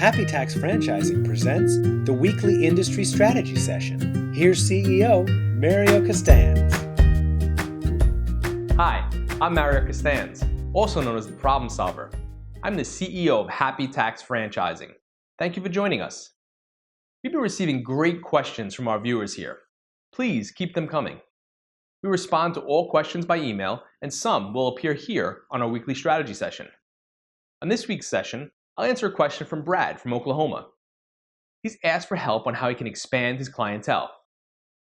Happy Tax Franchising presents the weekly industry strategy session. Here's CEO Mario Costanz. Hi, I'm Mario Costanz, also known as the Problem Solver. I'm the CEO of Happy Tax Franchising. Thank you for joining us. We've been receiving great questions from our viewers here. Please keep them coming. We respond to all questions by email, and some will appear here on our weekly strategy session. On this week's session, I'll answer a question from Brad from Oklahoma. He's asked for help on how he can expand his clientele.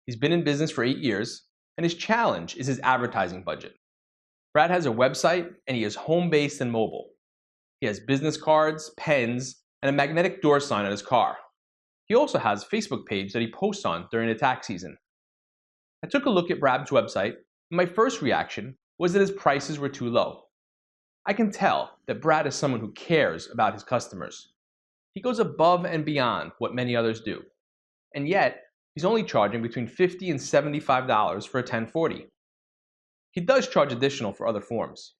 He's been in business for 8 years, and his challenge is his advertising budget. Brad has a website, and he is home-based and mobile. He has business cards, pens, and a magnetic door sign on his car. He also has a Facebook page that he posts on during the tax season. I took a look at Brad's website, and my first reaction was that his prices were too low. I can tell that Brad is someone who cares about his customers. He goes above and beyond what many others do. And yet, he's only charging between $50 and $75 for a 1040. He does charge additional for other forms.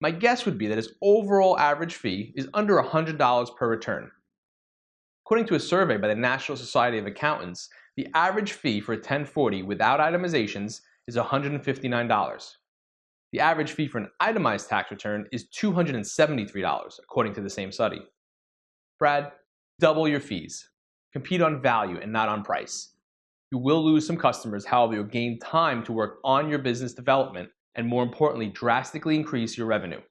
My guess would be that his overall average fee is under $100 per return. According to a survey by the National Society of Accountants, the average fee for a 1040 without itemizations is $159. The average fee for an itemized tax return is $273, according to the same study. Brad, double your fees. Compete on value and not on price. You will lose some customers, however, you'll gain time to work on your business development and, more importantly, drastically increase your revenue.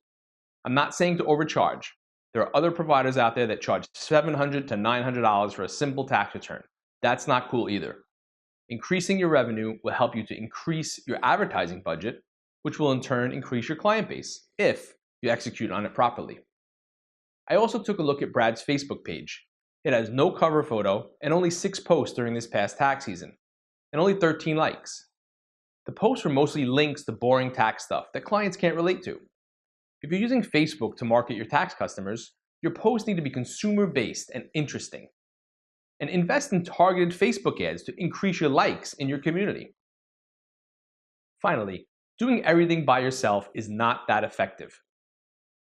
I'm not saying to overcharge. There are other providers out there that charge $700 to $900 for a simple tax return. That's not cool either. Increasing your revenue will help you to increase your advertising budget, which will in turn increase your client base if you execute on it properly. I also took a look at Brad's Facebook page. It has no cover photo and only 6 posts during this past tax season, and only 13 likes. The posts were mostly links to boring tax stuff that clients can't relate to. If you're using Facebook to market your tax customers, your posts need to be consumer-based and interesting. And invest in targeted Facebook ads to increase your likes in your community. Finally, doing everything by yourself is not that effective.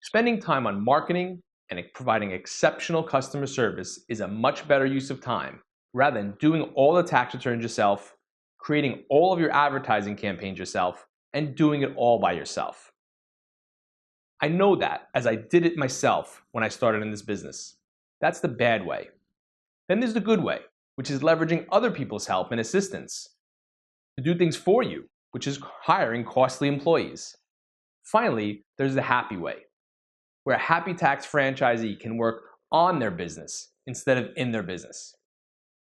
Spending time on marketing and providing exceptional customer service is a much better use of time rather than doing all the tax returns yourself, creating all of your advertising campaigns yourself, and doing it all by yourself. I know that as I did it myself when I started in this business. That's the bad way. Then there's the good way, which is leveraging other people's help and assistance to do things for you, which is hiring costly employees. Finally, there's the happy way, where a happy tax franchisee can work on their business instead of in their business.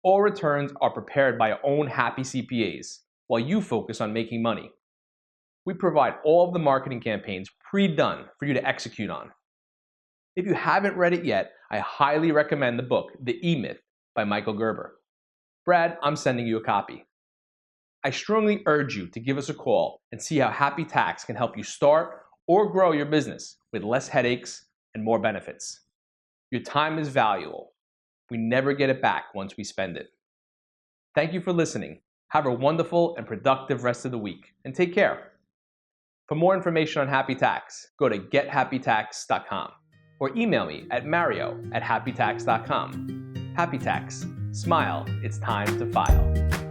All returns are prepared by our own happy CPAs, while you focus on making money. We provide all of the marketing campaigns pre-done for you to execute on. If you haven't read it yet, I highly recommend the book, The E-Myth by Michael Gerber. Brad, I'm sending you a copy. I strongly urge you to give us a call and see how Happy Tax can help you start or grow your business with less headaches and more benefits. Your time is valuable. We never get it back once we spend it. Thank you for listening. Have a wonderful and productive rest of the week, and take care. For more information on Happy Tax, go to gethappytax.com or email me at mario@happytax.com. Happy Tax. Smile. It's time to file.